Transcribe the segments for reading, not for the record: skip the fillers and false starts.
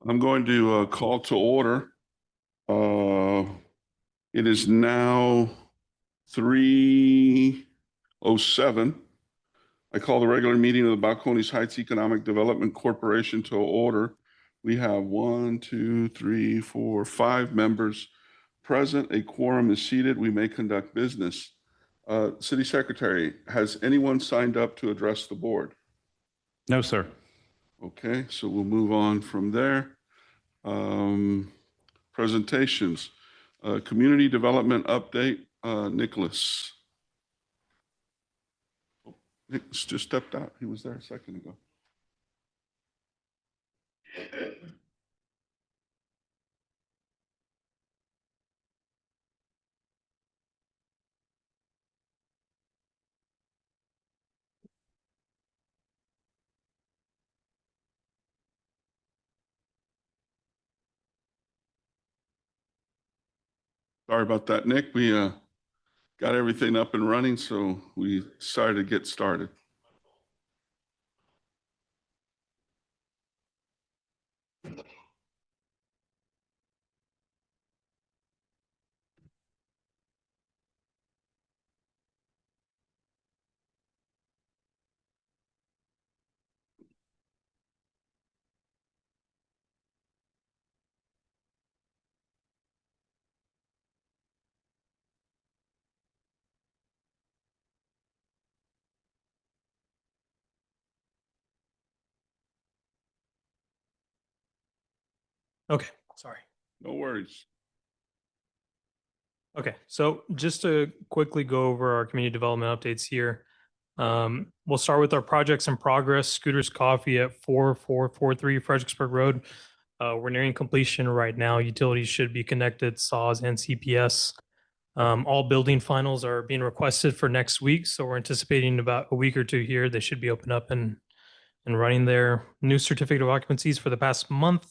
I'm going to call to order. Uh, it is now 3:07. I call the regular meeting of the Balcones Heights Economic Development Corporation to order. We have 5 members present. A quorum is seated. We may conduct business. City Secretary, has anyone signed up to address the board? No, sir. Okay, so we'll move on from there. Presentations. Community development update, Nicholas. Oh, Nicholas just stepped out. He was there a second ago. Sorry about that, Nick. We got everything up and running, so we decided to get started. Okay, sorry. No worries. Okay, so just to quickly go over our community development updates here. We'll start with our projects in progress. Scooters Coffee at 4443 Fredericksburg Road. We're nearing completion right now. Utilities should be connected, SAWS and CPS. All building finals are being requested for next week, so we're anticipating about a week or two here. They should be open up and running there. New certificate of occupancies for the past month.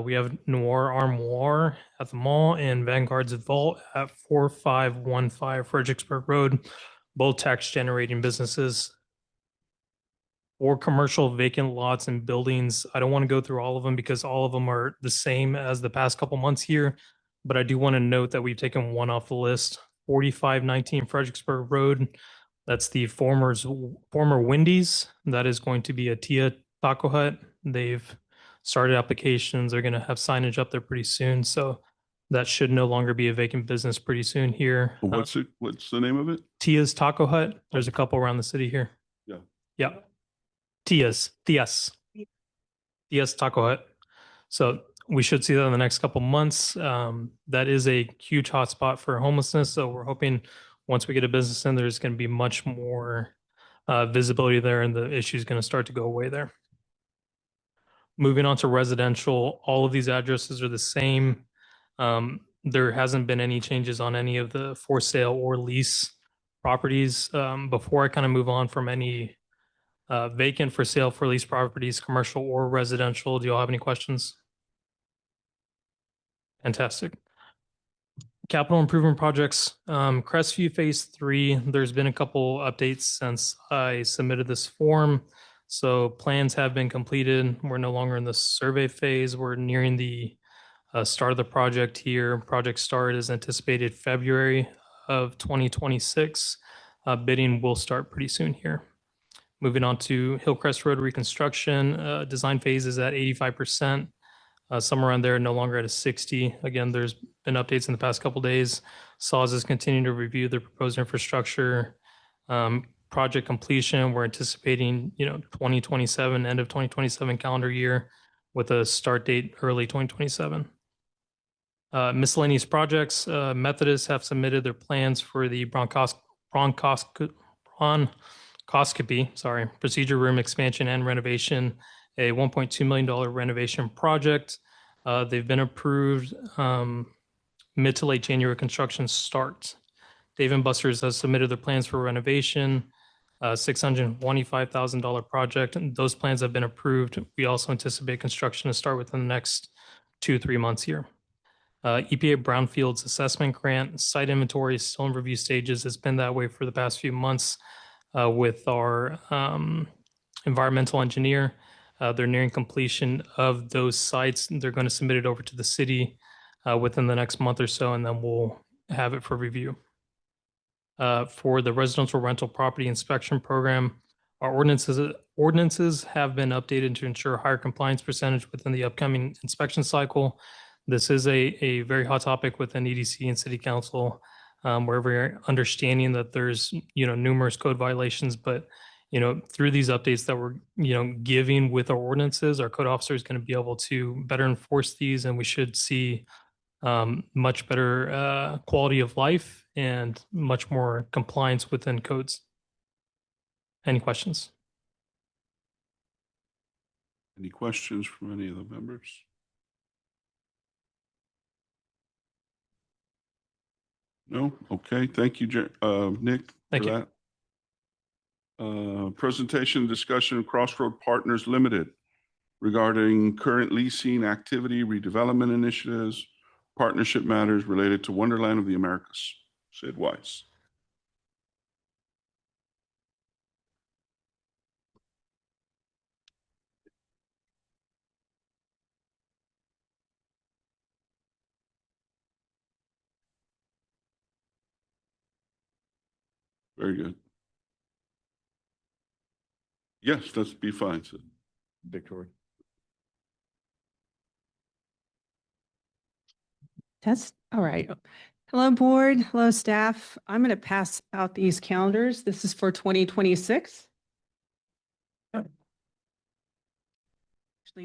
We have Noir Armoire at the mall and Vanguard's Vault at 4515 Fredericksburg Road, both tax generating businesses. Or commercial vacant lots and buildings. I don't want to go through all of them because all of them are the same as the past couple months here, but I do want to note that we've taken one off the list. 4519 Fredericksburg Road. That's the former Wendy's. That is going to be a Tia Taco Hut. They've started applications. They're going to have signage up there pretty soon. So that should no longer be a vacant business pretty soon here. What's the name of it? Tia's Taco Hut. There's a couple around the city here. Yeah. Yeah. Tia's Taco Hut. So we should see that in the next couple months. That is a huge hotspot for homelessness. So we're hoping once we get a business in, there's going to be much more visibility there and the issue is going to start to go away there. Moving on to residential, all of these addresses are the same. There hasn't been any changes on any of the for sale or lease properties. Before I kind of move on from any vacant for sale for lease properties, commercial or residential, do you all have any questions? Fantastic. Capital improvement projects, Crestview Phase 3, there's been a couple updates since I submitted this form. So plans have been completed. We're no longer in the survey phase. We're nearing the start of the project here. Project start is anticipated February of 2026. Bidding will start pretty soon here. Moving on to Hillcrest Road reconstruction, design phase is at 85%. Somewhere around there, no longer at a 60. Again, there's been updates in the past couple days. SAWS is continuing to review the proposed infrastructure. Project completion, we're anticipating, 2027, end of 2027 calendar year with a start date early 2027. Miscellaneous projects, Methodists have submitted their plans for the bronchoscopy, procedure room expansion and renovation, a $1.2 million renovation project. They've been approved mid to late January construction start. Dave & Buster's has submitted their plans for renovation, $625,000 project. And those plans have been approved. We also anticipate construction to start within the next 2-3 months here. EPA Brownfields assessment grant, site inventory is still in review stages. It's been that way for the past few months with our environmental engineer. They're nearing completion of those sites. They're going to submit it over to the city within the next month or so, and then we'll have it for review. For the residential rental property inspection program, our ordinances have been updated to ensure higher compliance percentage within the upcoming inspection cycle. This is a very hot topic within EDC and City Council, where we're understanding that there's numerous code violations, but through these updates that we're giving with our ordinances, our code officer is going to be able to better enforce these, and we should see much better quality of life and much more compliance within codes. Any questions? Any questions from any of the members? No? Okay, thank you, Nick, Thank for you. that. Presentation, discussion of Crossroad Partners Limited regarding current leasing activity, redevelopment initiatives, partnership matters related to Wonderland of the Americas. Sid Weiss. Very good. Yes, that's be fine, Sid. Victoria. Test. All right. Hello, board. Hello, staff. I'm going to pass out these calendars. This is for 2026. Actually,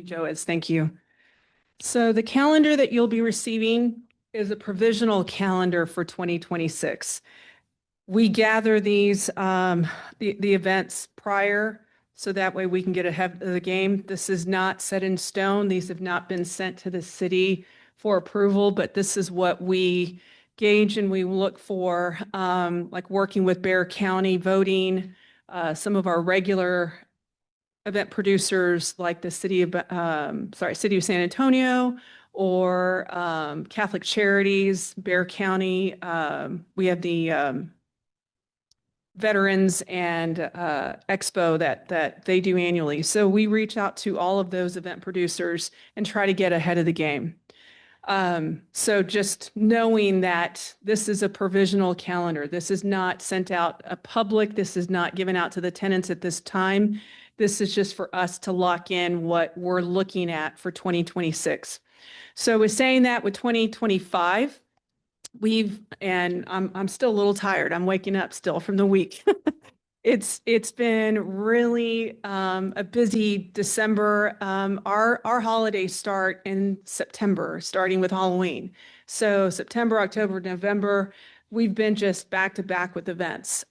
Joe is. Thank you. So the calendar that you'll be receiving is a provisional calendar for 2026. We gather these, the events prior, so that way we can get ahead of the game. This is not set in stone. These have not been sent to the city for approval, but this is what we gauge and we look for, like working with Bexar County voting, some of our regular event producers like the city of San Antonio or Catholic Charities, Bexar County. We have the Veterans and Expo that they do annually. So we reach out to all of those event producers and try to get ahead of the game. So just knowing that this is a provisional calendar, this is not sent out a public, this is not given out to the tenants at this time. This is just for us to lock in what we're looking at for 2026. So with saying that, with 2025, and I'm still a little tired. I'm waking up still from the week. It's been really a busy December. Our holidays start in September, starting with Halloween. So September, October, November, we've been just back to back with events.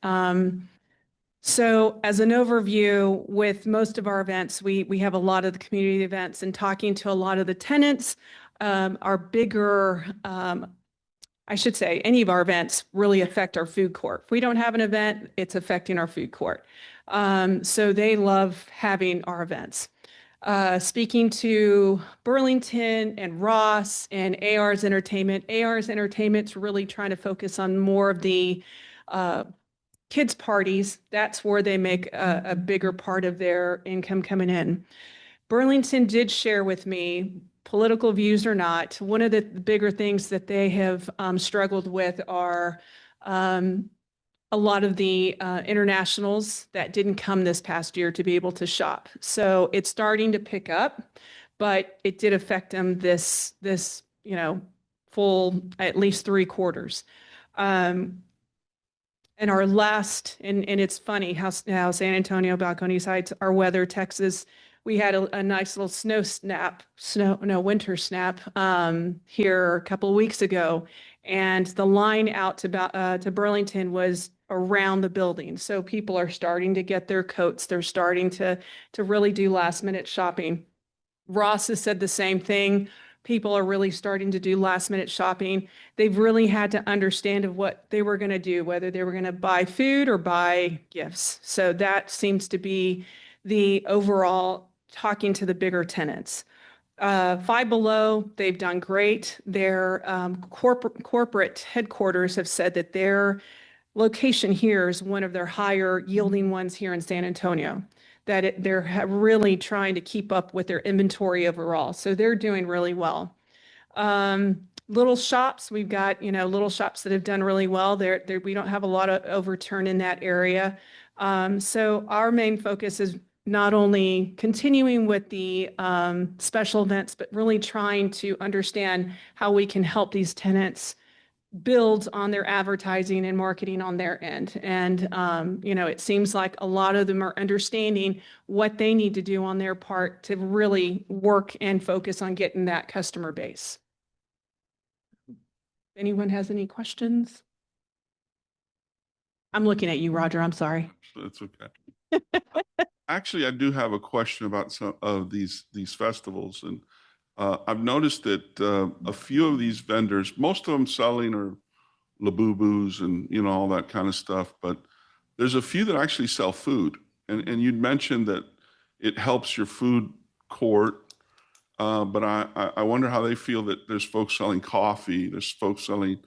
So as an overview, with most of our events, we have a lot of the community events, and talking to a lot of the tenants, our bigger, I should say, any of our events really affect our food court. If we don't have an event, it's affecting our food court. So they love having our events. Speaking to Burlington and Ross and AR's Entertainment's really trying to focus on more of the kids' parties. That's where they make a bigger part of their income coming in. Burlington did share with me, political views or not, one of the bigger things that they have struggled with are a lot of the internationals that didn't come this past year to be able to shop. So it's starting to pick up, but it did affect them this full at least 3 quarters. And our last, and it's funny how San Antonio, Balcones Heights, our weather, Texas, we had a nice little winter snap here a couple of weeks ago, and the line out to Burlington was around the building. So people are starting to get their coats. They're starting to really do last minute shopping. Ross has said the same thing. People are really starting to do last minute shopping. They've really had to understand of what they were going to do, whether they were going to buy food or buy gifts. So that seems to be the overall talking to the bigger tenants. Five Below, they've done great. Their corporate headquarters have said that their location here is one of their higher yielding ones here in San Antonio. that they're really trying to keep up with their inventory overall. So they're doing really well. Little shops, we've got, little shops that have done really well. We don't have a lot of overturn in that area. So our main focus is not only continuing with the special events, but really trying to understand how we can help these tenants build on their advertising and marketing on their end. And, it seems like a lot of them are understanding what they need to do on their part to really work and focus on getting that customer base. Anyone has any questions? I'm looking at you, Roger. I'm sorry. That's okay. Actually, I do have a question about some of these festivals, and I've noticed that a few of these vendors, most of them selling are Labubus and all that kind of stuff, but there's a few that actually sell food, and you'd mentioned that it helps your food court, but I wonder how they feel that there's folks selling coffee, there's folks selling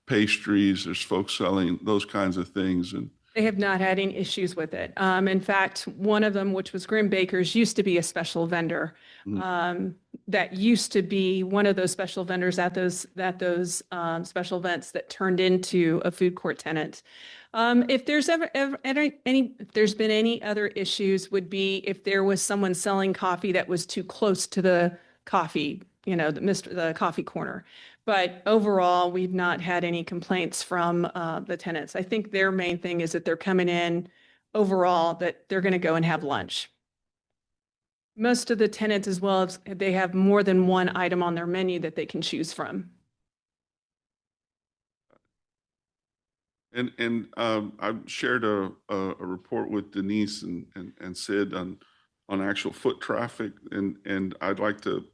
pastries, there's folks selling those kinds of things, and They have not had any issues with it. In fact, one of them, which was Grim Bakers, used to be a special vendor. That used to be one of those special vendors at those special events that turned into a food court tenant. If there's if there's been any other issues, would be if there was someone selling coffee that was too close to the coffee, the coffee corner. But overall, we've not had any complaints from the tenants. I think their main thing is that they're coming in overall, that they're going to go and have lunch. Most of the tenants as well, they have more than one item on their menu that they can choose from. And I shared a report with Denise and Sid on actual foot traffic, and I'd like to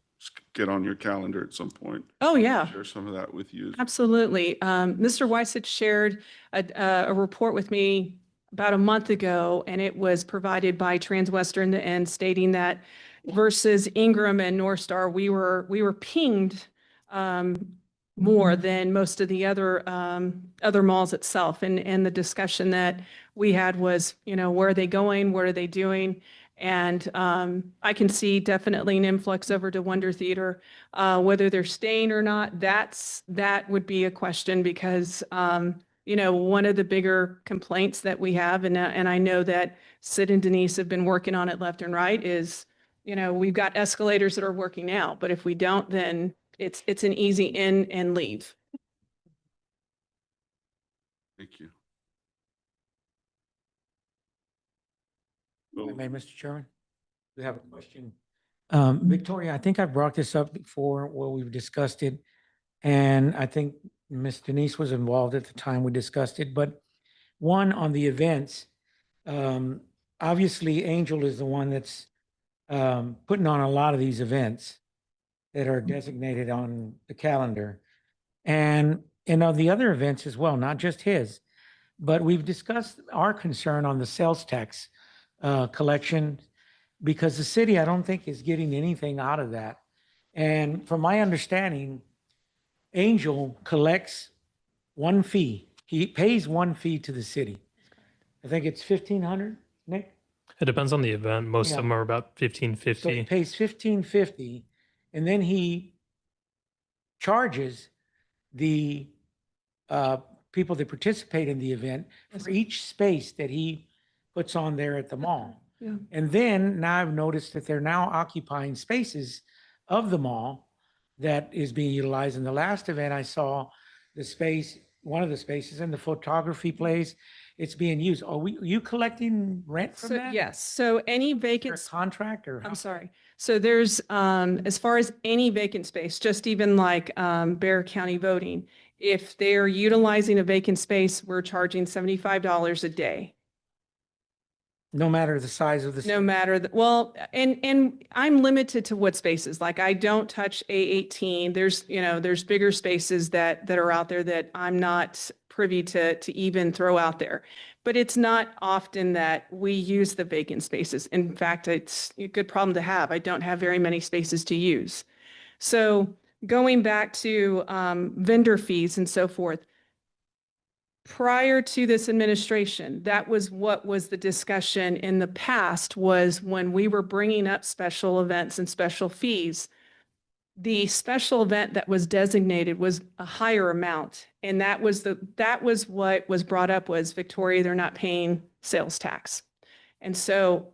get on your calendar at some point. Oh, yeah. Share some of that with you. Absolutely. Mr. Weissich shared a report with me about a month ago, and it was provided by Transwestern, and stating that versus Ingram and North Star, we were pinged more than most of the other malls itself. And the discussion that we had was, where are they going? What are they doing? And I can see definitely an influx over to Wonder Theater. Whether they're staying or not, that would be a question, because one of the bigger complaints that we have, and I know that Sid and Denise have been working on it left and right, is we've got escalators that are working now, but if we don't, then it's an easy in and leave. Thank you. If I may, Mr. Chairman, we have a question. Victoria, I think I brought this up before where we've discussed it, and I think Ms. Denise was involved at the time we discussed it, but one, on the events, obviously Angel is the one that's putting on a lot of these events that are designated on the calendar. And the other events as well, not just his, but we've discussed our concern on the sales tax collection, because the city, I don't think, is getting anything out of that. And from my understanding, Angel collects one fee. He pays one fee to the city. I think it's $1,500, Nick? It depends on the event. Most Yeah. of them are about So he $15.50. pays $1,550, and then he charges the people that participate in the event for each space that he puts on there at the mall. Yeah. And then now I've noticed that they're now occupying spaces of the mall that is being utilized. In the last event, I saw the space, one of the spaces in the photography place, it's being used. Are you collecting rent from So that? yes, so any Is there a vacant contract or? I'm sorry. So there's, as far as any vacant space, just even like Bear County Voting, if they're utilizing a vacant space, we're charging $75 a day. No matter the size of the. No matter well, and I'm limited to what spaces, like I don't touch A18. There's bigger spaces that are out there that I'm not privy to even throw out there. But it's not often that we use the vacant spaces. In fact, it's a good problem to have. I don't have very many spaces to use. So going back to vendor fees and so forth, prior to this administration, that was what was the discussion in the past, was when we were bringing up special events and special fees, the special event that was designated was a higher amount. And that was what was brought up was, Victoria, they're not paying sales tax. And so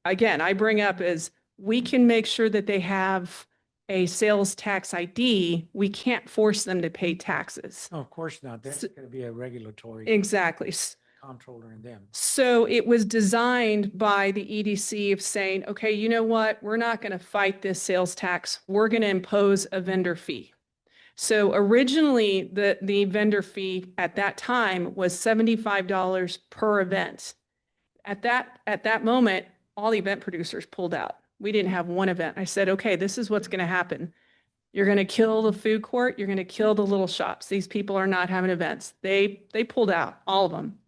again, I bring up is we can make sure that they have a sales tax ID. We can't force them to pay taxes. No, of course not. That's So- going to be a regulatory Exactly. controller in them. So it was designed by the EDC of saying, okay, you know what? We're not going to fight this sales tax. We're going to impose a vendor fee. So originally, the vendor fee at that time was $75 per event. At that moment, all the event producers pulled out. We didn't have one event. I said, okay, this is what's going to happen. You're going to kill the food court. You're going to kill the little shops. These people are not having events. They pulled out, all of them.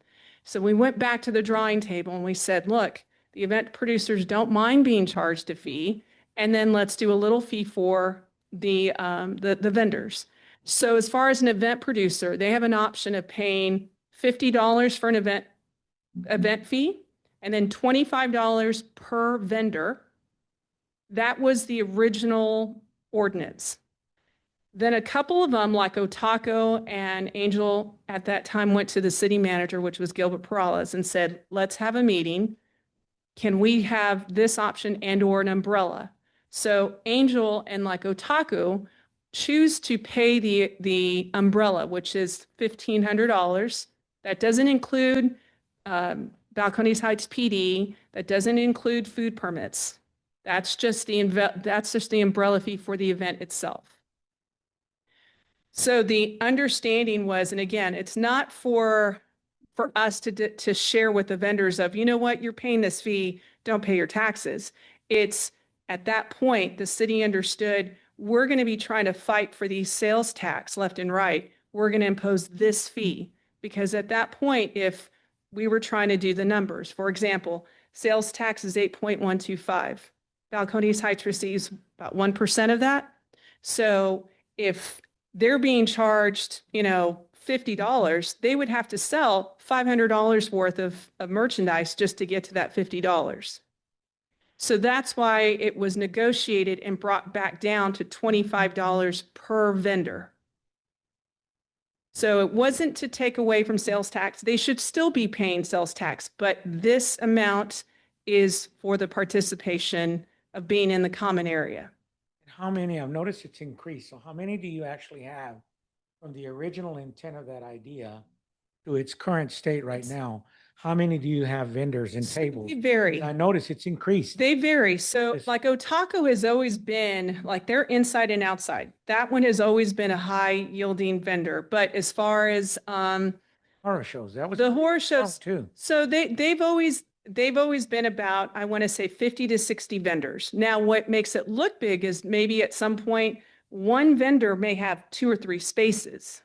So we went back to the drawing table and we said, look, the event producers don't mind being charged a fee, and then let's do a little fee for the vendors. So as far as an event producer, they have an option of paying $50 for an event fee, and then $25 per vendor. That was the original ordinance. Then a couple of them, like Otaco and Angel, at that time went to the city manager, which was Gilbert Perales, and said, let's have a meeting. Can we have this option and or an umbrella? So Angel and like Otaku choose to pay the umbrella, which is $1,500. That doesn't include Balcones Heights PD. That doesn't include food permits. That's just the umbrella fee for the event itself. So the understanding was, and again, it's not for us to share with the vendors of, you know what, you're paying this fee, don't pay your taxes. It's at that point, the city understood we're going to be trying to fight for these sales tax left and right. We're going to impose this fee, because at that point, if we were trying to do the numbers, for example, sales tax is 8.125. Balcones Heights receives about 1% of that. So if they're being charged, $50, they would have to sell $500 worth of merchandise just to get to that $50. So that's why it was negotiated and brought back down to $25 per vendor. So it wasn't to take away from sales tax. They should still be paying sales tax, but this amount is for the participation of being in the common area. How many, I've noticed it's increased. So how many do you actually have from the original intent of that idea to its current state right now? How many do you have vendors and tables? They vary. I notice it's increased. They vary. So Yes. like Otaku has always been, like they're inside and outside. That one has always been a high yielding vendor. But as far as Horror shows, that was. the horror shows, Too. so they've always been about, I want to say 50 to 60 vendors. Now, what makes it look big is maybe at some point, one vendor may have 2 or 3 spaces.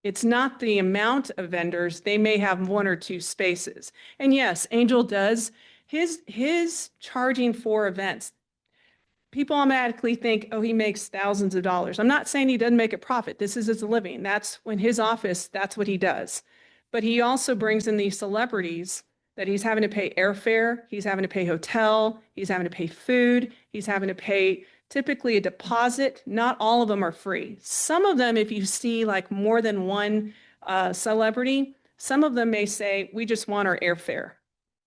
It's not the amount of vendors. They may have 1 or 2 spaces. And yes, Angel does his charging for events. People automatically think, oh, he makes thousands of dollars. I'm not saying he doesn't make a profit. This is his living. That's when his office, that's what he does. But he also brings in these celebrities that he's having to pay airfare, he's having to pay hotel, he's having to pay food, he's having to pay typically a deposit. Not all of them are free. Some of them, if you see like more than one celebrity, some of them may say, we just want our airfare.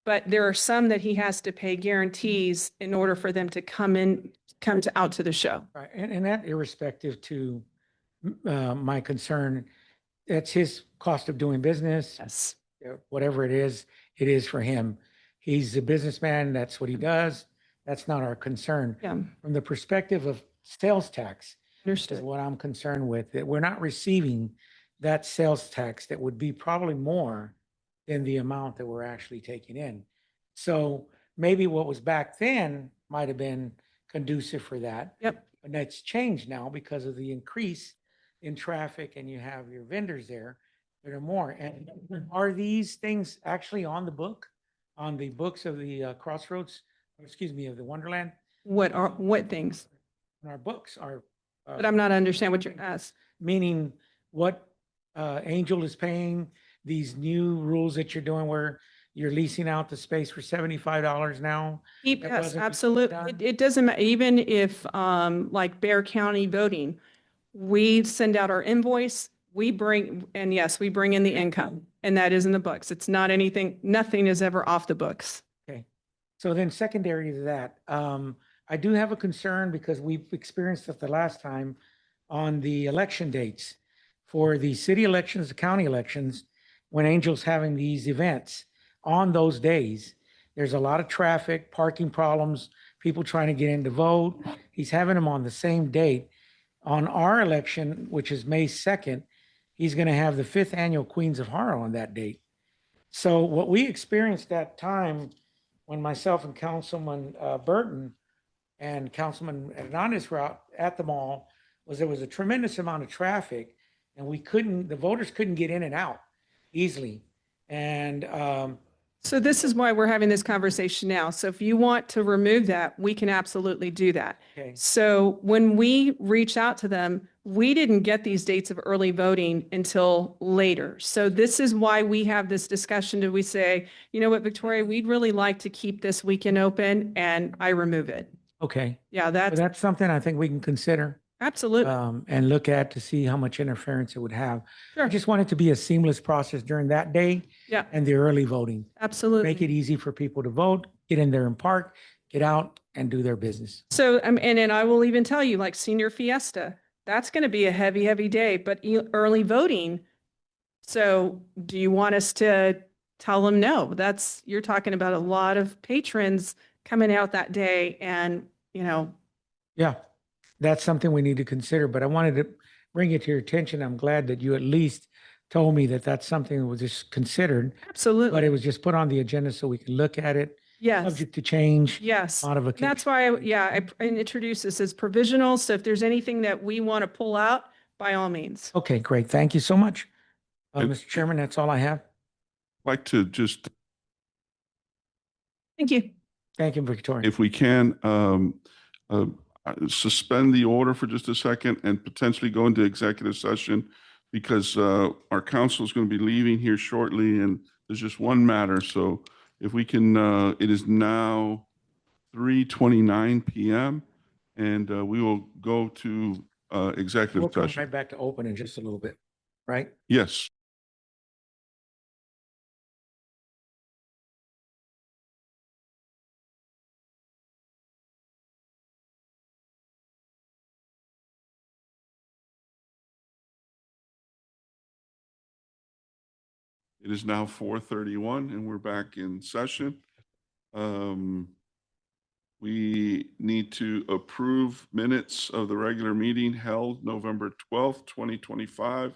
But there are some that he has to pay guarantees in order for them to come out to the show. Right, and that irrespective to my concern, that's his cost of doing business. Yes. Whatever it is for him. He's a businessman. That's what he does. That's not our concern. Yeah. From the perspective of sales tax is Understood. what I'm concerned with, that we're not receiving that sales tax that would be probably more than the amount that we're actually taking in. So maybe what was back then might have been conducive for that. Yep. But that's changed now because of the increase in traffic, and you have your vendors there that are more. And are these things actually on the books of the Crossroads, of the Wonderland? What things? In our books are. But I'm not understanding what you're asking. Meaning what Angel is paying these new rules that you're doing where you're leasing out the space for $75 now? That Yes, wasn't before absolutely. done? It doesn't matter, even if, like Bear County voting, we send out our invoice, we bring, and yes, we bring in the income, and that is in the books. It's not anything, nothing is ever off the books. Okay. So then secondary to that, I do have a concern because we've experienced it the last time on the election dates for the city elections, the county elections, when Angel's having these events on those days. There's a lot of traffic, parking problems, people trying to get in to vote. He's having them on the same date. On our election, which is May 2nd, he's going to have the 5th annual Queens of Harlem on that date. So what we experienced that time when myself and Councilman Burton and Councilman Hernandez were out at the mall was there was a tremendous amount of traffic and the voters couldn't get in and out easily. And So this is why we're having this conversation now. So if you want to remove that, we can absolutely do that. okay, So when we reach out to them, we didn't get these dates of early voting until later. So this is why we have this discussion. Do we say, you know what, Victoria, we'd really like to keep this weekend open, and I remove it. okay. Yeah, But that's that's something I think we can consider absolutely, and look at to see how much interference it would have. I sure. just want it to be a seamless process during that day Yeah, and the early voting. Make it absolutely. easy for people to vote, get in there and park, get out and do their business. So, and I will even tell you, like Senior Fiesta, that's going to be a heavy, heavy day, but early voting. So do you want us to tell them no? You're talking about a lot of patrons coming out that day and, Yeah, that's something we need to consider, but I wanted to bring it to your attention. I'm glad that you at least told me that that's something that was just considered, but it absolutely. was just put on the agenda so we can look at it, Yes, subject to change, yes. modification. That's why, I introduced this as provisional. So if there's anything that we want to pull out, by all means. Okay, great. Thank you so much. And- Mr. Chairman, that's all I have. I'd like to just, Thank you. Thank you, Victoria. if we can, suspend the order for just a second and potentially go into executive session because our council is going to be leaving here shortly and there's just one matter. So if we can, it is now 3:29 PM and we will go to executive We'll come session. right back to open in just a little bit, right? Yes. It is now 4:31 and we're back in session. We need to approve minutes of the regular meeting held November 12th, 2025,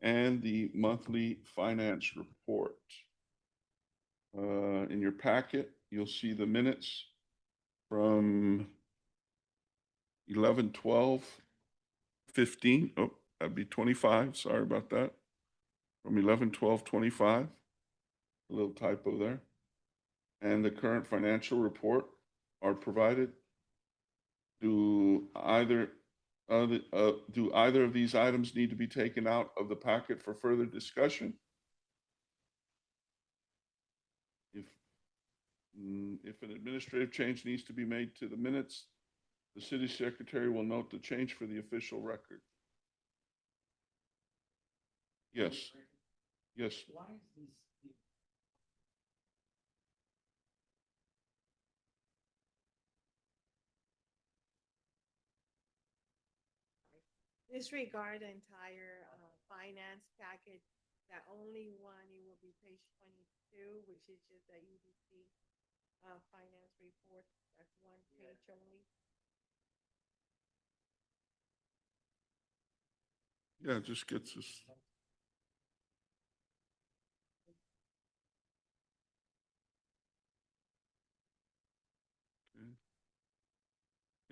and the monthly finance report. In your packet, you'll see the minutes from 11/12/15. Oh, that'd be 25. Sorry about that. From 11/12/25. A little typo there. And the current financial report are provided. Do either of these items need to be taken out of the packet for further discussion? If an administrative change needs to be made to the minutes, the city secretary will note the change for the official record. Yes, yes. Disregard the entire finance package. That only one, it will be page 22, which is just the EDC finance report. That's one page only. Yeah, it just gets us.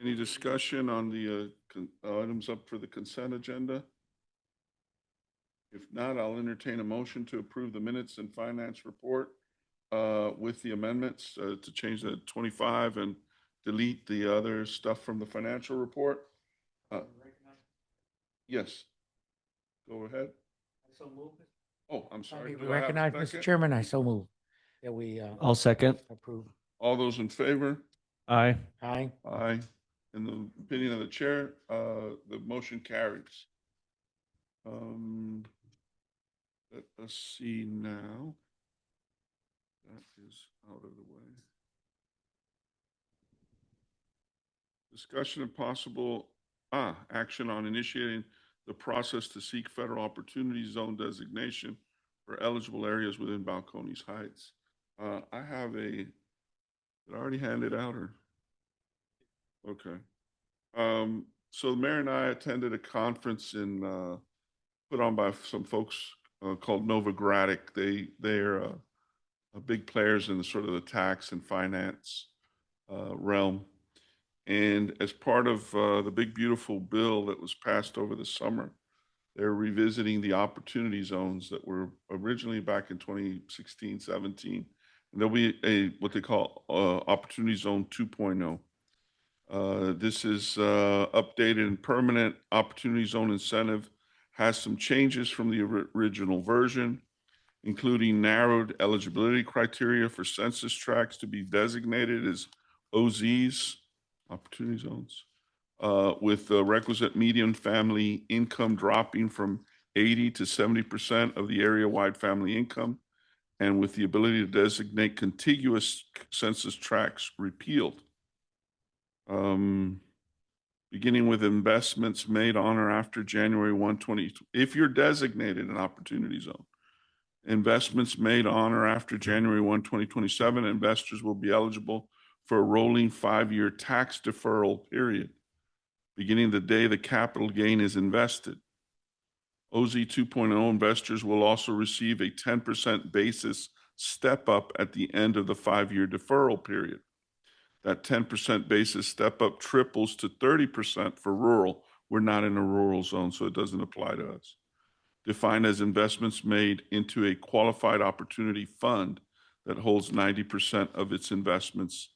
Any discussion on the items up for the consent agenda? If not, I'll entertain a motion to approve the minutes and finance report with the amendments to change the 25 and delete the other stuff from the financial report. Yes. Go ahead. Oh, I'm sorry. We Do I have a recognize, Mr. second? Chairman, I so move that we I'll second. approve. All those in favor? Aye. Aye. Aye. In the opinion of the chair, the motion carries. Let us see now. That is out of the way. Discussion of possible, action on initiating the process to seek federal opportunity zone designation for eligible areas within Balcones Heights. I have did I already hand it out or? Okay. So the mayor and I attended a conference put on by some folks called Novogradac. They're big players in the sort of the tax and finance realm. And as part of the big beautiful bill that was passed over the summer, they're revisiting the opportunity zones that were originally back in 2016, 17. And there'll be what they call Opportunity Zone 2.0. This is updated and permanent opportunity zone incentive has some changes from the original version, including narrowed eligibility criteria for census tracts to be designated as OZs, opportunity zones, with the requisite median family income dropping from 80 to 70% of the area-wide family income, and with the ability to designate contiguous census tracts repealed. Beginning with investments made on or after January 1, 20, if you're designated an opportunity zone, investments made on or after January 1, 2027, investors will be eligible for a rolling 5-year tax deferral period, beginning the day the capital gain is invested. OZ 2.0 investors will also receive a 10% basis step up at the end of the 5-year deferral period. That 10% basis step up triples to 30% for rural. We're not in a rural zone, so it doesn't apply to us. Defined as investments made into a qualified opportunity fund that holds 90% of its investments.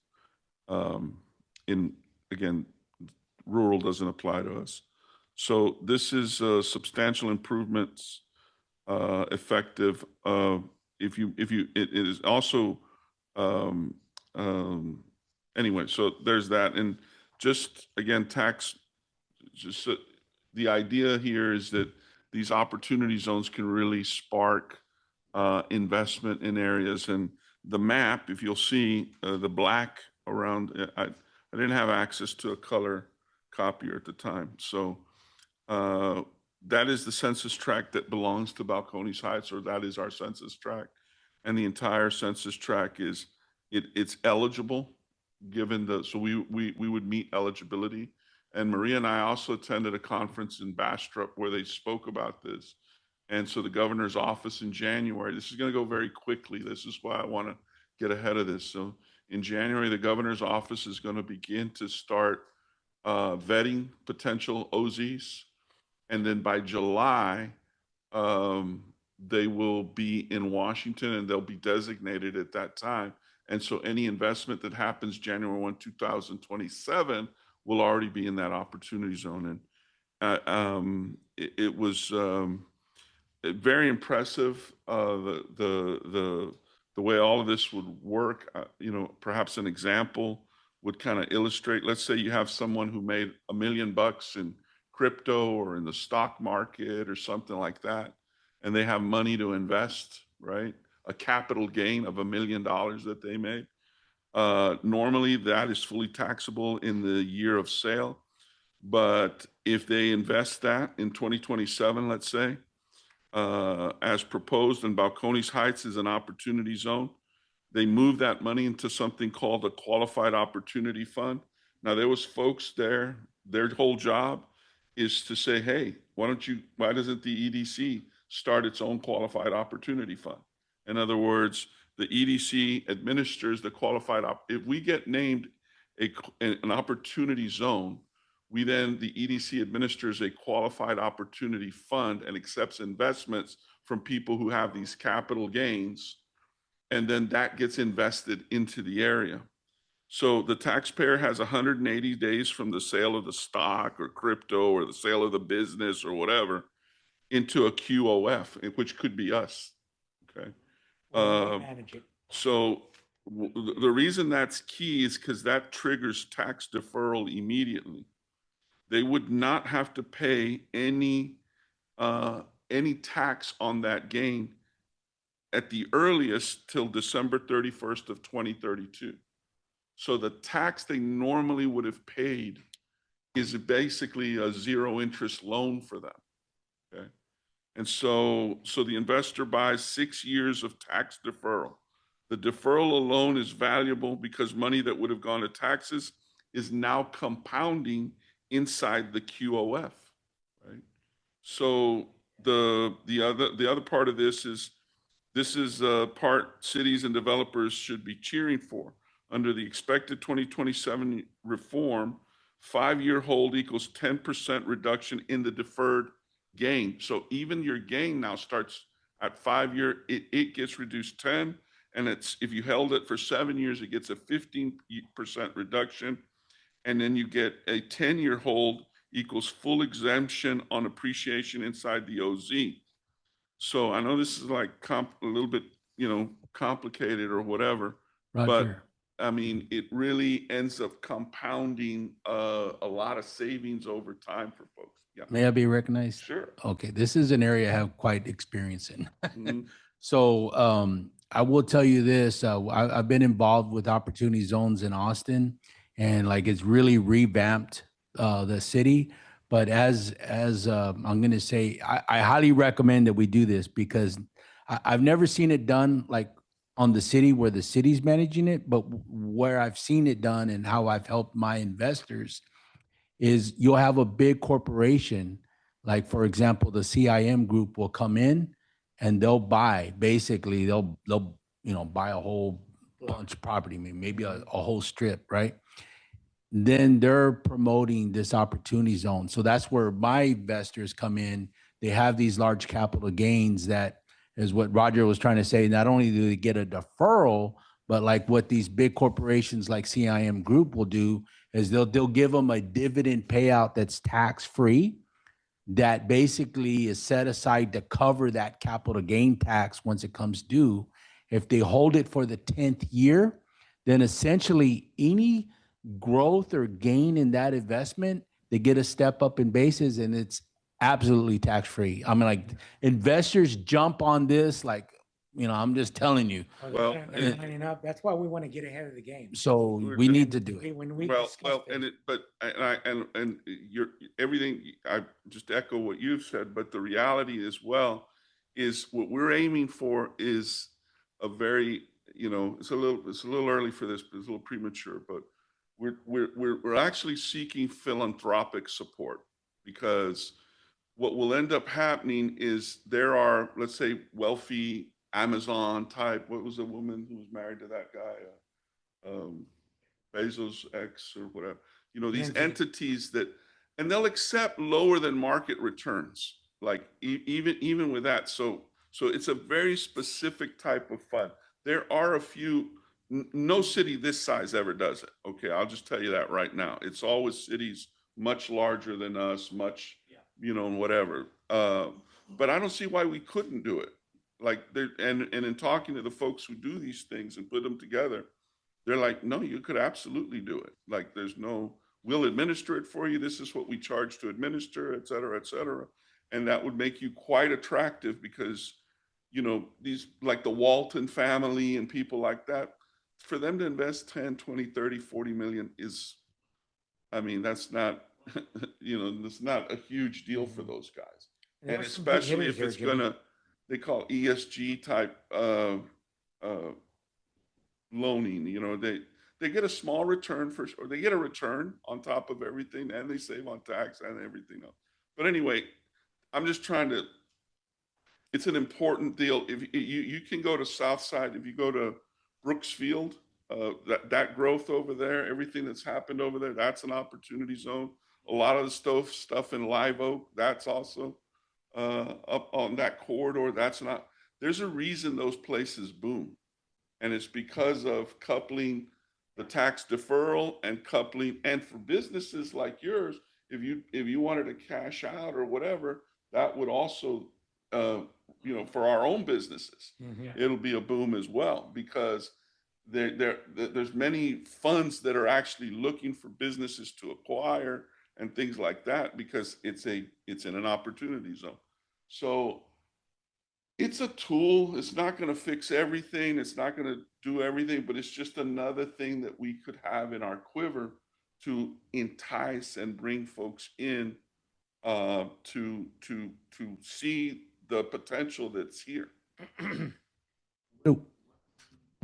Again, rural doesn't apply to us. So this is substantial improvements effective. It is also anyway, so there's that. And just again, the idea here is that these opportunity zones can really spark investment in areas. And the map, if you'll see the black around, I didn't have access to a color copier at the time. So that is the census tract that belongs to Balcones Heights, or that is our census tract. And the entire census tract it's eligible given so we would meet eligibility. And Maria and I also attended a conference in Bastrop where they spoke about this. And so the governor's office in January, this is going to go very quickly. This is why I want to get ahead of this. So in January, the governor's office is going to begin to start vetting potential OZs. And then by July, they will be in Washington and they'll be designated at that time. And so any investment that happens January 1, 2027 will already be in that opportunity zone. And it was very impressive, the way all of this would work. Perhaps an example would kind of illustrate, let's say you have someone who made $1 million in crypto or in the stock market or something like that, and they have money to invest, right? A capital gain of $1 million that they made. Normally that is fully taxable in the year of sale. But if they invest that in 2027, let's say, as proposed, and Balcones Heights is an opportunity zone, they move that money into something called a qualified opportunity fund. Now there was folks there, their whole job is to say, hey, why doesn't the EDC start its own qualified opportunity fund? In other words, the EDC administers the qualified if we get named an opportunity zone, the EDC administers a qualified opportunity fund and accepts investments from people who have these capital gains, and then that gets invested into the area. So the taxpayer has 180 days from the sale of the stock or crypto or the sale of the business or whatever into a QOF, which could be us. Okay. Well, we Uh, manage it. So the reason that's key is because that triggers tax deferral immediately. They would not have to pay any tax on that gain at the earliest till December 31st of 2032. So the tax they normally would have paid is basically a zero interest loan for them. Okay. And so the investor buys 6 years of tax deferral. The deferral alone is valuable because money that would have gone to taxes is now compounding inside the QOF, right? So the other part of this is part cities and developers should be cheering for. Under the expected 2027 reform, 5-year hold equals 10% reduction in the deferred gain. So even your gain now starts at 5-year, it gets reduced 10, and it's if you held it for 7 years, it gets a 15% reduction, and then you get a 10-year hold equals full exemption on appreciation inside the OZ. So I know this is like a little bit, complicated or whatever, but Roger, I mean, it really ends up compounding a lot of savings over time for folks. Yeah, may I be recognized? sure. Okay, this is an area I have quite experience in. Mhm. So I will tell you this: I've been involved with opportunity zones in Austin, and like it's really revamped the city. But as I'm going to say, I highly recommend that we do this because I've never seen it done like on the city where the city's managing it, but where I've seen it done and how I've helped my investors is you'll have a big corporation, like for example, the CIM group will come in and they'll buy, basically they'll buy a whole bunch of property, maybe a whole strip, right? Then they're promoting this opportunity zone. So that's where my investors come in. They have these large capital gains that is what Roger was trying to say. Not only do they get a deferral, but like what these big corporations like CIM Group will do is they'll give them a dividend payout that's tax free, that basically is set aside to cover that capital gain tax once it comes due. If they hold it for the 10th year, then essentially any growth or gain in that investment, they get a step up in basis and it's absolutely tax free. I mean, like investors jump on this, like, I'm just telling you. Well, They're lining up. That's why we want to get ahead of the game. So we need to do it. When we Well, discuss and this, and you're everything. I just echo what you've said, but the reality as well is what we're aiming for is a very, it's a little early for this, but it's a little premature. But we're actually seeking philanthropic support because what will end up happening is there are, let's say, wealthy Amazon type. What was the woman who was married to that guy? Bezos X or whatever, these Lindsay. entities and they'll accept lower than market returns, like even with that. So it's a very specific type of fund. There are a few, no city this size ever does it. Okay. I'll just tell you that right now. It's always cities much larger than us, much, whatever. But I don't see why we couldn't do it. Like and in talking to the folks who do these things and put them together, they're like, no, you could absolutely do it. Like, we'll administer it for you. This is what we charge to administer, et cetera, et cetera. And that would make you quite attractive because, these like the Walton family and people like that, for them to invest 10, 20, 30, 40 million is, I mean, that's not, that's not a huge deal for those guys. there And are some big especially hitters if there, it's Jimmy. they call ESG type, loaning, they get a small return or they get a return on top of everything and they save on tax and everything else. But anyway, I'm just it's an important deal. If you can go to Southside, if you go to Brooksfield, that growth over there, everything that's happened over there, that's an opportunity zone. A lot of the stuff in Live Oak, that's also up on that corridor. There's a reason those places boom. And it's because of coupling the tax deferral and for businesses like yours, if you wanted to cash out or whatever, that would also, for our own businesses, it'll be a boom as well, because there's many funds that are actually looking for businesses to acquire and things like that, because it's in an opportunity zone. So it's a tool. It's not going to fix everything. It's not going to do everything, but it's just another thing that we could have in our quiver to entice and bring folks in, to see the potential that's here.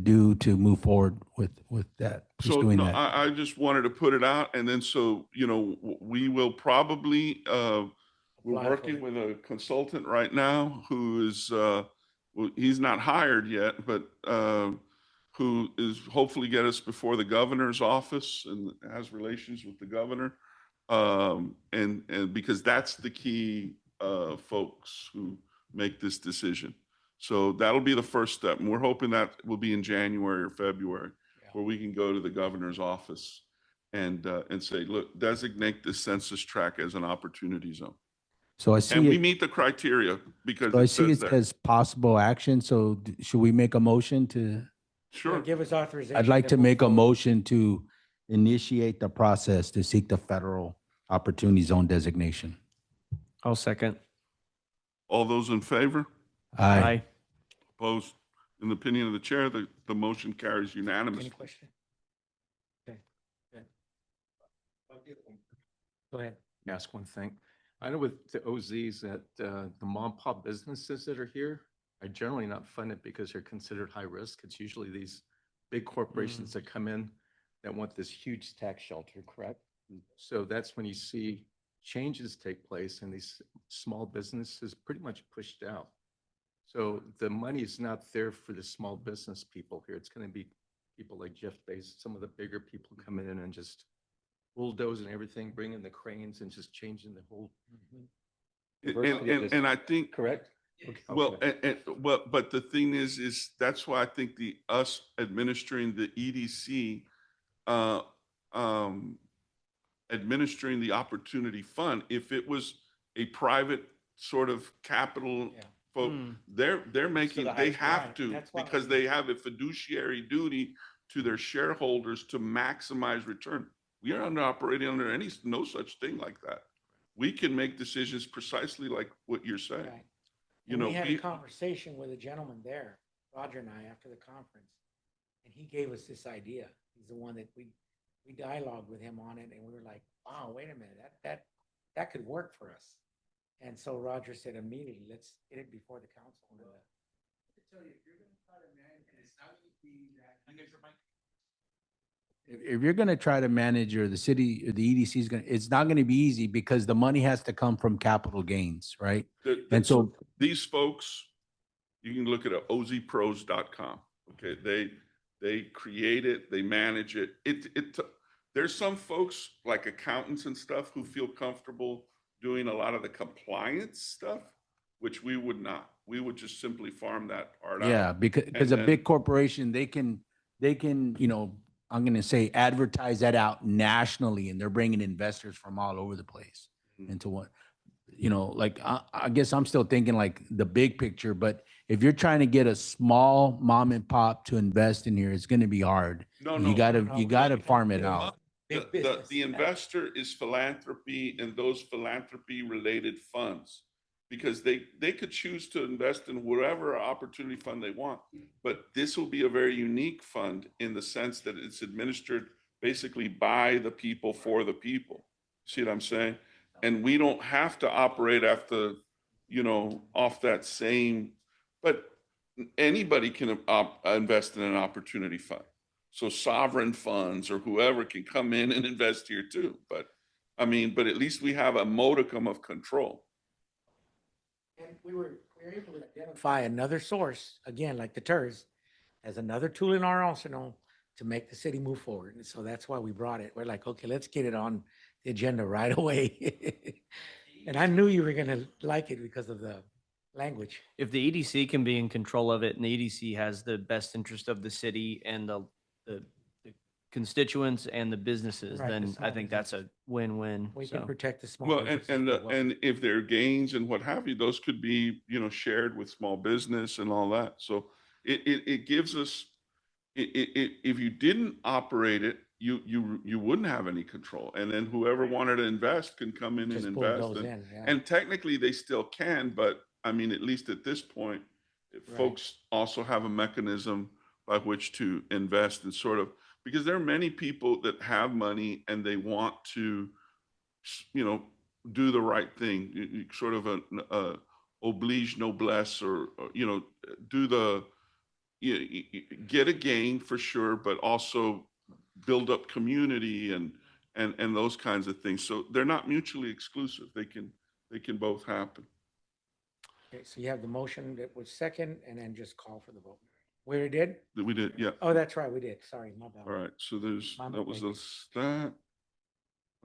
Do to move forward with that, So pursuing no, that. I just wanted to put it out, and then so we will probably we're Apply for working it. with a consultant right now who is well, he's not hired yet, but who is hopefully get us before the governor's office and has relations with the governor, and because that's the key folks who make this decision. So that'll be the first step, and we're hoping that will be in January or February, where we can go to the governor's office and say, look, designate this census tract as an opportunity zone. So I And see we it, meet the criteria because so I it see says it that. as possible action. So should we make a motion to, Sure. Give us authorization. I'd like to move make a forward. motion to initiate the process to seek the federal opportunity zone designation. I'll second. All those in favor? Aye. Opposed? In the opinion of the chair, the motion carries Any unanimously. question? Okay. Good. Go ahead. Ask one thing. I know with the OZs that the mom and pop businesses that are here are generally not funded because they're considered high risk. It's usually these big corporations that come in that want this huge tax shelter, correct? So that's when you see changes take place and these small businesses pretty much pushed out. So the money is not there for the small business people here. It's going to be people like Jeff Bezos, some of the bigger people coming in and just bulldozing everything, bringing the cranes and just changing the whole. And I think, Correct? Okay. well, but the thing is that's why I think us administering the EDC, administering the opportunity fund, if it was a private sort of capital Yeah. folk, they're making, the they highest have right. to, That's why because we- they have a fiduciary duty to their shareholders to maximize return. We are not operating under no such thing like that. We can make decisions precisely like what you're saying. Right. You And know, we had a conversation with a gentleman there, Roger and I, after the conference, and he gave us this idea. He's the one that we dialogued with him on it, and we were like, wow, wait a minute, that could work for us. And so Roger said immediately, let's get it before the council. If you're going to try to manage, or the city, or the EDC is going to, it's not going to be easy because the money has to come from capital gains, right? And so these folks, you can look at ozpros.com. Okay, they create it, they manage it. There's some folks like accountants and stuff who feel comfortable doing a lot of the compliance stuff, which we would not. We would just simply farm that part out. yeah, because a then- big corporation, they can, I'm going to say advertise that out nationally, and they're bringing investors from all over the place Mhm. into what, like, I guess I'm still thinking like the big picture, but if you're trying to get a small mom and pop to invest in here, it's going to be hard. No, You gotta, no, you we gotta can't farm do it that. out. Big The business. investor is philanthropy and those philanthropy related funds, because they could choose to invest in whatever opportunity fund they want. But this will be a very unique fund in the sense that it's administered basically by the people for the people. See what I'm saying? And we don't have to operate after, off that same, but anybody can invest in an opportunity fund. So sovereign funds or whoever can come in and invest here too. But at least we have a modicum of control. And we were able to identify another source, again, like the TERS, as another tool in our arsenal to make the city move forward. And so that's why we brought it. We're like, okay, let's get it on the agenda right away. And I knew you were going to like it because of the language. If the EDC can be in control of it and the EDC has the best interest of the city and the constituents and the businesses, Right, the then I small think that's a win-win. We can So, protect the small Well, businesses. and as well. and if there are gains and what have you, those could be, shared with small business and all that. So it gives us, if you didn't operate it, you wouldn't have any control. And then whoever wanted to invest can come in and Just pull invest. those And, in, yeah. and technically they still can, but I mean, at least at this point, Right. folks also have a mechanism by which to invest and sort of, because there are many people that have money and they want to, do the right thing, sort of a oblige noblesse, or do the, get a gain for sure, but also build up community and those kinds of things. So they're not mutually exclusive. They can both happen. Okay, so you have the motion that was second, and then just call for the vote. We already did? That we did, yeah. Oh, that's right, we did. Sorry, my bad. All right, so My that was mistake. that.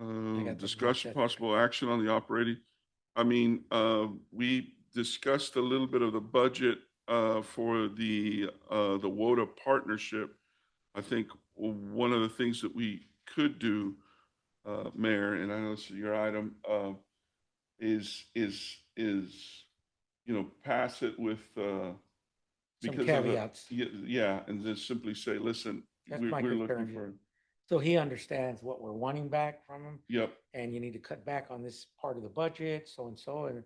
got the Discussion, mindset. possible action on the operating. I mean, we discussed a little bit of the budget, for the WODA partnership. I think one of the things that we could do, Mayor, and I know this is your item, is, pass it with, Some because of the, caveats. yeah, and just simply say, listen, That's we're my looking concern. for, So he understands what we're wanting back from him, yep, and you need to cut back on this part of the budget, so and so, and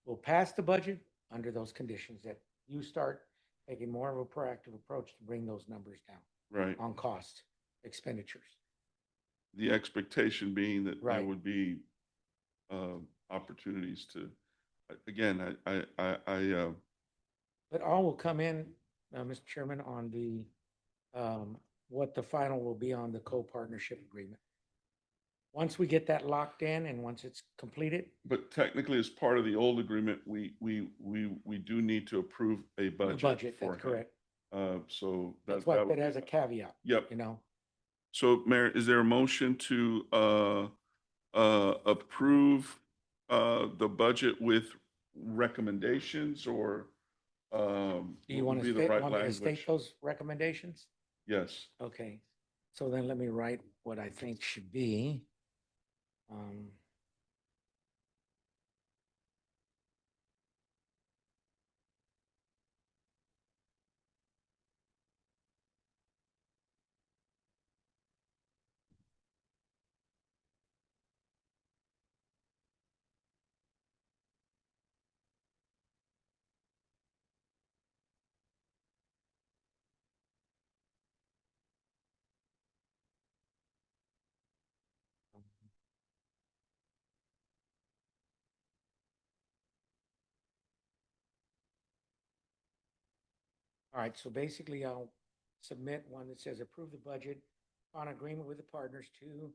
we'll pass the budget under those conditions that you start taking more of a proactive approach to bring those numbers down right. on cost expenditures. The expectation being that there Right. would be, opportunities to, again, But all will come in, Mr. Chairman, on the, what the final will be on the co-partnership agreement. Once we get that locked in and once it's completed, but technically as part of the old agreement, we do need to approve a the budget. budget, for that's him. correct. So That's that what, would that be has a fine. caveat, Yep. you know? So Mayor, is there a motion to, approve, the budget with recommendations, or, Do you what want would to be the state, right want me to language? state those recommendations? Yes. Okay, so then let me write what I think should be. All right, so basically I'll submit one that says approve the budget on agreement with the partners to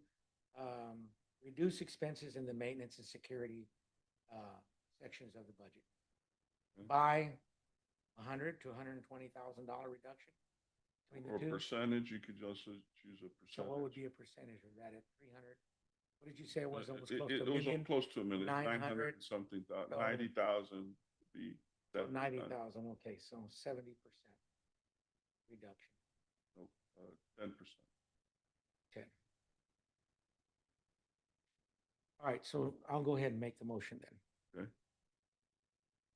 reduce expenses in the maintenance and security sections of the budget Okay. by $100,000 to $120,000 reduction between Or the two. percentage, you could also choose a percentage. So what would be a percentage of that at 300? What did you say it was almost close It to a was million? close to a million, 900 900 and something, dollars. 90,000 would be. So 70,000. 90,000, okay, so 70% reduction. No, 10%. Okay. All right, so I'll go ahead and make the motion then. Okay.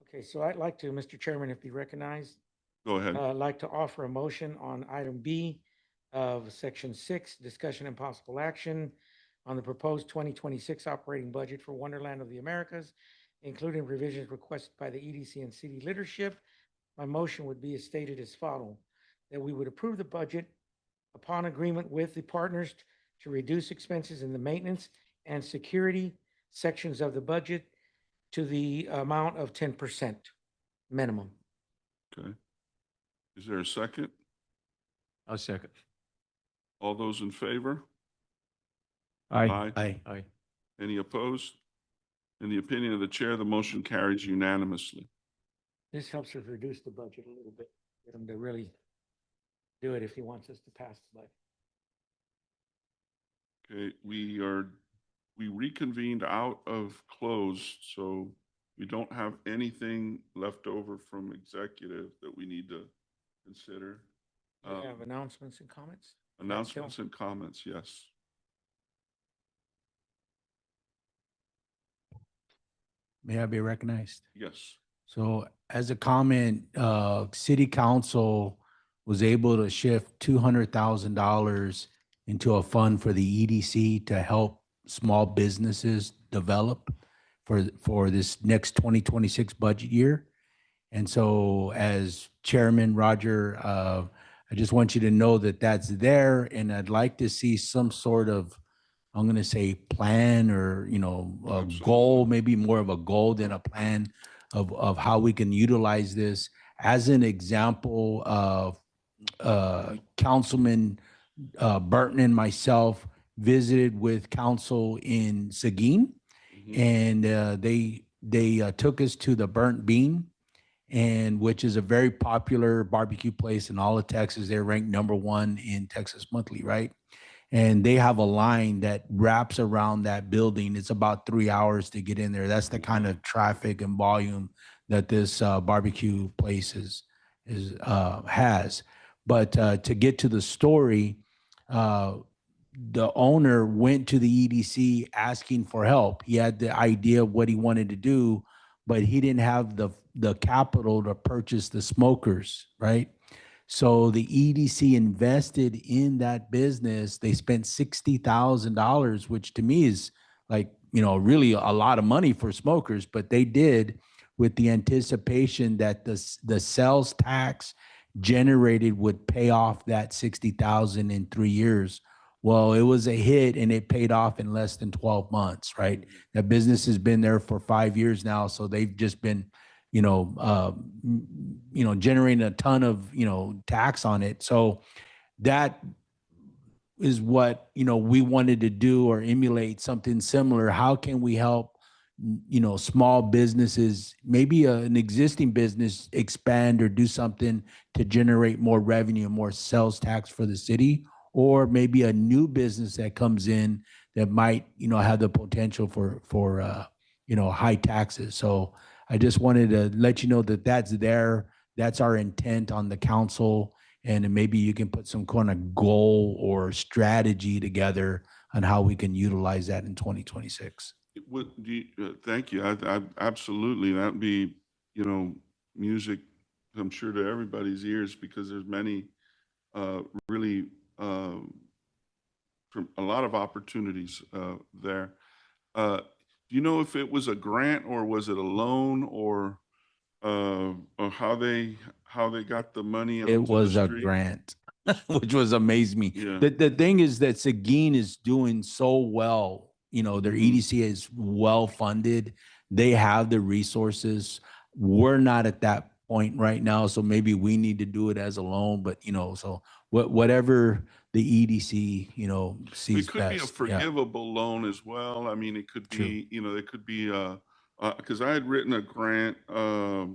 Okay, so I'd like to, Mr. Chairman, if you recognize, Go ahead. I'd like to offer a motion on item B of section 6, discussion and possible action on the proposed 2026 operating budget for Wonderland of the Americas, including revisions requested by the EDC and city leadership. My motion would be as stated as follow, that we would approve the budget upon agreement with the partners to reduce expenses in the maintenance and security sections of the budget to the amount of 10% minimum. Okay. Is there a second? I'll second. All those in favor? Aye. Aye. Aye. Any opposed? In the opinion of the chair, the motion carries unanimously. This helps us reduce the budget a little bit, get him to really do it if he wants us to pass the budget. Okay, we reconvened out of closed, so we don't have anything left over from executive that we need to consider. Do you have announcements and comments? Announcements and comments, yes. May I be recognized? Yes. So as a comment, city council was able to shift $200,000 into a fund for the EDC to help small businesses develop for this next 2026 budget year. And so as Chairman Roger, I just want you to know that that's there, and I'd like to see some sort of, I'm going to say plan, or, you know, a Absolutely. goal, maybe more of a goal than a plan of how we can utilize this. As an example, Councilman Burton and myself visited with council in Seguin, Mhm. and they took us to the Burnt Bean, and which is a very popular barbecue place in all of Texas. They're ranked #1 in Texas Monthly, right? And they have a line that wraps around that building. It's about 3 hours to get in there. That's the kind of traffic and volume that this barbecue place has. But to get to the story, the owner went to the EDC asking for help. He had the idea of what he wanted to do, but he didn't have the capital to purchase the smokers, right? So the EDC invested in that business. They spent $60,000, which to me is like, you know, really a lot of money for smokers, but they did with the anticipation that the sales tax generated would pay off that 60,000 in 3 years. Well, it was a hit and it paid off in less than 12 months, right? That business has been there for 5 years now, so they've just been, generating a ton of, tax on it. So that is what, we wanted to do or emulate something similar. How can we help, small businesses, maybe an existing business expand or do something to generate more revenue and more sales tax for the city, or maybe a new business that comes in that might, have the potential for high taxes. So I just wanted to let you know that that's there. That's our intent on the council. And maybe you can put some kind of goal or strategy together on how we can utilize that in 2026. Thank you. I absolutely, that'd be, music, I'm sure, to everybody's ears, because there's many really from a lot of opportunities there. Do you know if it was a grant or was it a loan, or how they got the money? It onto was the a street? grant, which was amazed me. Yeah. The thing is that Seguin is doing so well. Their Mhm. EDC is well funded. They have the resources. We're not at that point right now, so maybe we need to do it as a loan. But so whatever the EDC sees It could be a best. Yeah, forgivable loan as well. I mean, it could True. be, it could be, because I had written a grant uh,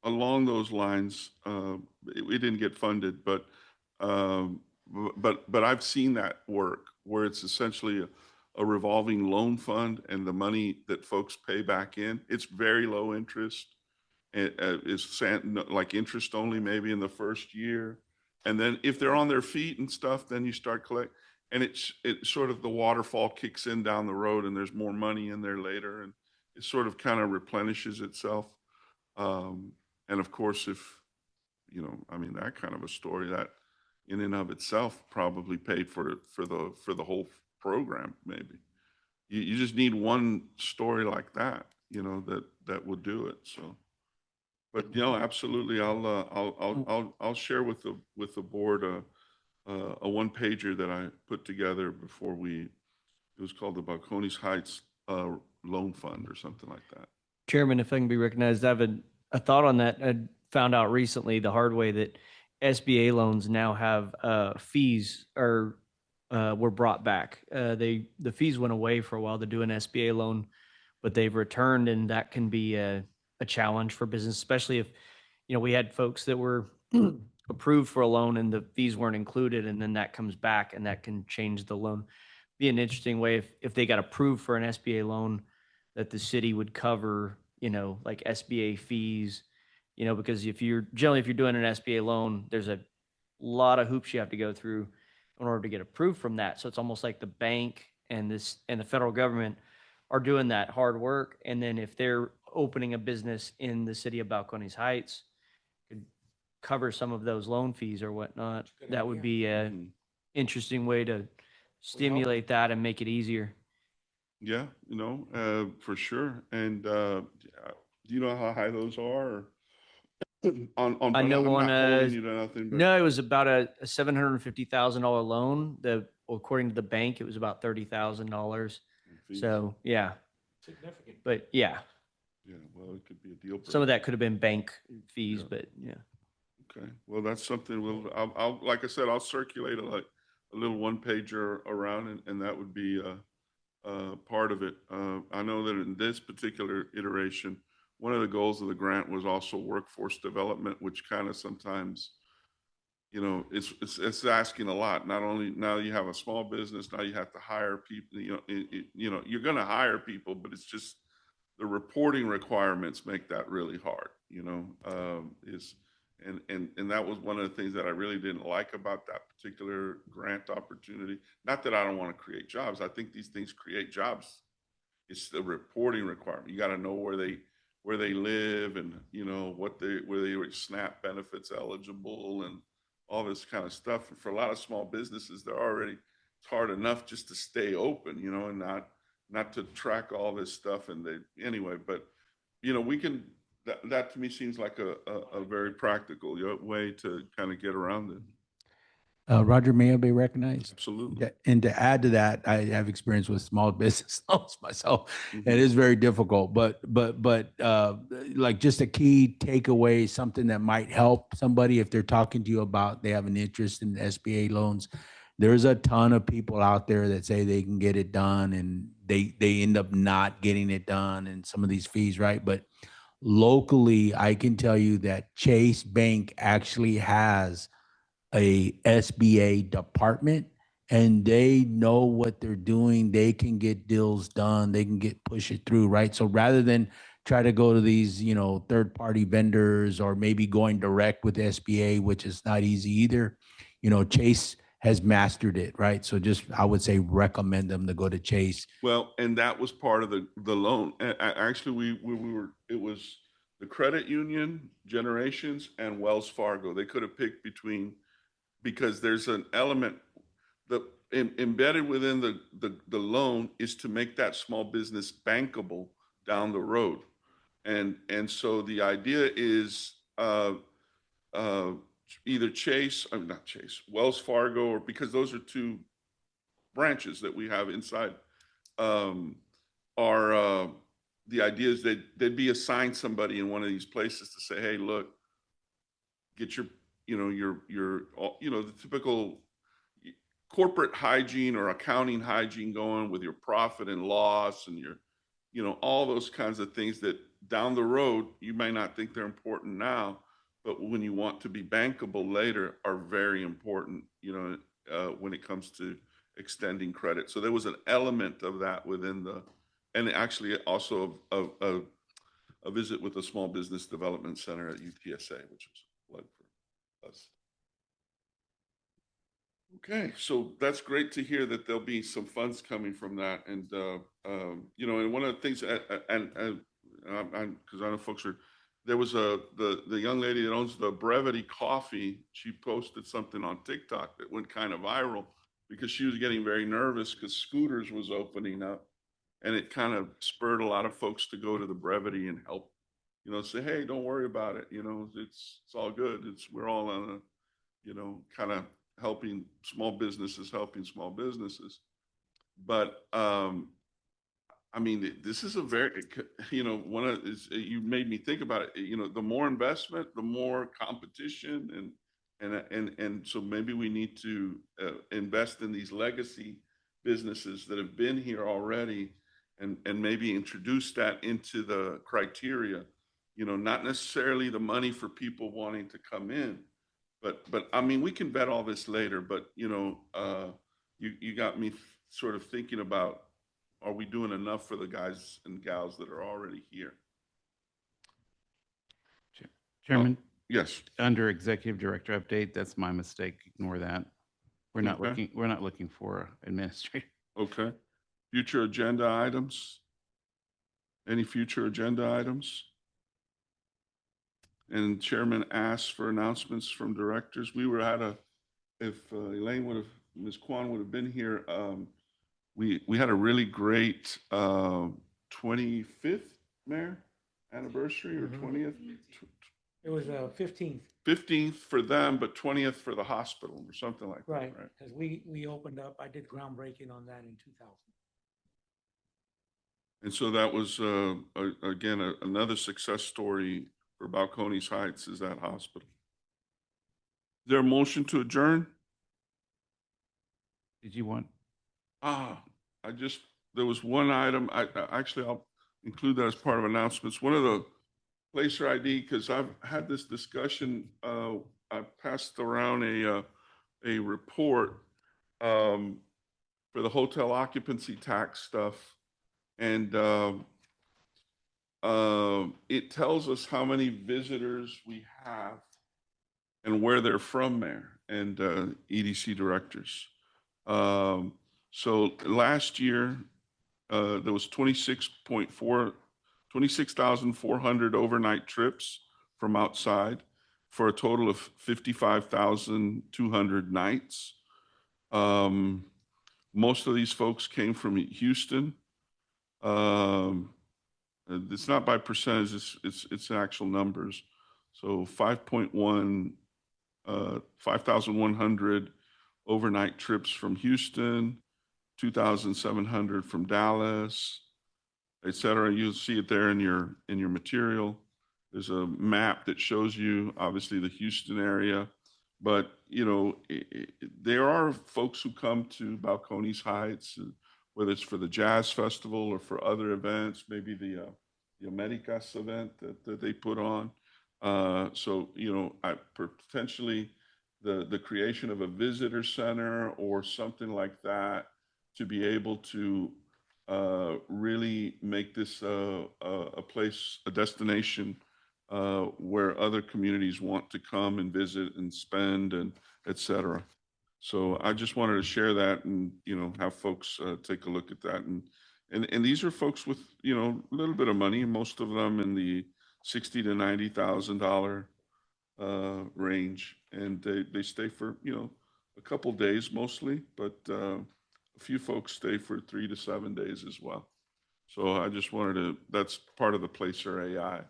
along those lines. It didn't get funded, but I've seen that work, where it's essentially a revolving loan fund, and the money that folks pay back in, it's very low interest. Like interest only maybe in the first year. And then if they're on their feet and stuff, then you start collect, and it's sort of the waterfall kicks in down the road, and there's more money in there later, and it sort of kind of replenishes itself. And of course, if, I mean, that kind of a story, that in and of itself probably paid for the whole program, maybe. You just need one story like that, that would do it. So, but absolutely, I'll share with the board a one pager that I put together before it was called the Balcones Heights Loan Fund or something like that. Chairman, if I can be recognized, I have a thought on that. I found out recently the hard way that SBA loans now have fees were brought back. The fees went away for a while to do an SBA loan, but they've returned, and that can be a challenge for business, especially if, we had folks that were approved for a loan and the fees weren't included, and then that comes back and that can change the loan. Be an interesting way if they got approved for an SBA loan, that the city would cover, like SBA fees, because if you're doing an SBA loan, there's a lot of hoops you have to go through in order to get approved from that. So it's almost like the bank and the federal government are doing that hard work. And then if they're opening a business in the city of Balcones Heights, could cover some of those loan fees or whatnot. Good That would idea. be a Mhm. interesting way to stimulate that and make it easier. Yeah, for sure. And do you know how high those are? Or on I know I'm on not holding you to nothing, but no, it was about a $750,000 loan. According to the bank, it was about $30,000. fees. So yeah, Significant. but yeah, Yeah, well, it could be a deal breaker. some of that could have been bank fees, Yeah. but yeah. Okay, well, that's something I'll like I said, I'll circulate a little one pager around, and that would be part of it. I know that in this particular iteration, one of the goals of the grant was also workforce development, which kind of sometimes, it's asking a lot. Not only now you have a small business, now you have to hire people. You're going to hire people, but it's just the reporting requirements make that really hard. And that was one of the things that I really didn't like about that particular grant opportunity. Not that I don't want to create jobs. I think these things create jobs. It's the reporting requirement. You got to know where they live, and where they were SNAP benefits eligible, and all this kind of stuff. And for a lot of small businesses, it's hard enough just to stay open, and not to track all this stuff. And anyway, but we can. That to me seems like a very practical way to kind of get around it. Roger, may I be recognized? Absolutely. And to add to that, I have experience with small business loans myself. Mhm. It is very difficult, but like just a key takeaway, something that might help somebody if they're talking to you about they have an interest in SBA loans. There's a ton of people out there that say they can get it done, and they end up not getting it done, and some of these fees, right? But locally, I can tell you that Chase Bank actually has a SBA department, and they know what they're doing. They can get deals done. They can push it through, right? So rather than try to go to these, third party vendors, or maybe going direct with SBA, which is not easy either, Chase has mastered it, right? So just, I would say, recommend them to go to Chase. Well, and that was part of the loan. Actually, it was the credit union, Generations, and Wells Fargo. They could have picked between, because there's an element that embedded within the loan is to make that small business bankable down the road. And so the idea is either not Chase, Wells Fargo, or because those are two branches that we have inside, are the idea is that they'd be assigned somebody in one of these places to say, hey, look, get your the typical corporate hygiene or accounting hygiene going with your profit and loss, and all those kinds of things that down the road you may not think they're important now, but when you want to be bankable later are very important, when it comes to extending credit. So there was an element of that and actually also a visit with the Small Business Development Center at UTSA, which was what for us. Okay, so that's great to hear that there'll be some funds coming from that. And and one of the things, and because I know folks there was the young lady that owns the Brevity Coffee. She posted something on TikTok that went kind of viral because she was getting very nervous because Scooters was opening up, and it kind of spurred a lot of folks to go to the Brevity and help, say, hey, don't worry about it. It's all good. We're all on kind of helping small businesses. But I mean, this is a very, you made me think about it. The more investment, the more competition, and so maybe we need to invest in these legacy businesses that have been here already, and maybe introduce that into the criteria. Not necessarily the money for people wanting to come in, but I mean, we can vet all this later. But you got me sort of thinking about, are we doing enough for the guys and gals that are already here? Chairman, Yes, Under executive director update, that's my mistake. Ignore that. We're not Okay. looking for administrator. okay. Future agenda items? Any future agenda items? And Chairman asks for announcements from directors. We were at if Elaine would have, Ms. Kwan would have been here, we had a really great 25th, Mayor, anniversary or Mhm. 20th? It was 15th, 15th for them, but 20th for the hospital or something like that, right? right? Because we opened up, I did groundbreaking on that in 2000. And so that was, again, another success story for Balcones Heights is that hospital. Is there a motion to adjourn? Did you want? There was one item, actually, I'll include that as part of announcements. One of the Placer ID, because I've had this discussion, I passed around a report for the hotel occupancy tax stuff. And it tells us how many visitors we have and where they're from, Mayor and EDC directors. So last year, there was 26,400 overnight trips from outside for a total of 55,200 nights. Most of these folks came from Houston. It's not by percentage, it's actual numbers. So 5,100 overnight trips from Houston, 2,700 from Dallas, et cetera. You'll see it there in your material. There's a map that shows you obviously the Houston area, but there are folks who come to Balcones Heights, whether it's for the Jazz Festival or for other events, maybe the Americas event that they put on. So potentially the creation of a visitor center or something like that to be able to really make this a place, a destination where other communities want to come and visit and spend and et cetera. So I just wanted to share that and, have folks take a look at that. And these are folks with, a little bit of money, most of them in the $60,000 to $90,000 range. And they stay for, a couple days mostly, but a few folks stay for 3 to 7 days as well. So I just wanted that's part of the Placer AI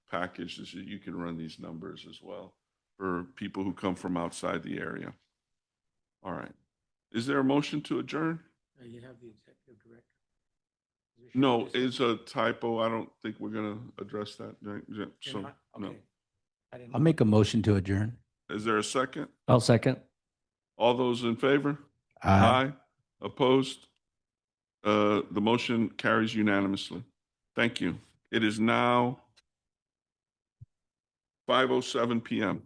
package is that you can run these numbers as well for people who come from outside the area. All right. Is there a motion to adjourn? You have the executive director. position No, listed. it's a typo. I don't think we're going to address that. You're So, not? no. Okay. I didn't I'll know. make a motion to adjourn. Is there a second? I'll second. All those in favor? Aye. Opposed? The motion carries unanimously. Thank you. It is now 5:07 PM.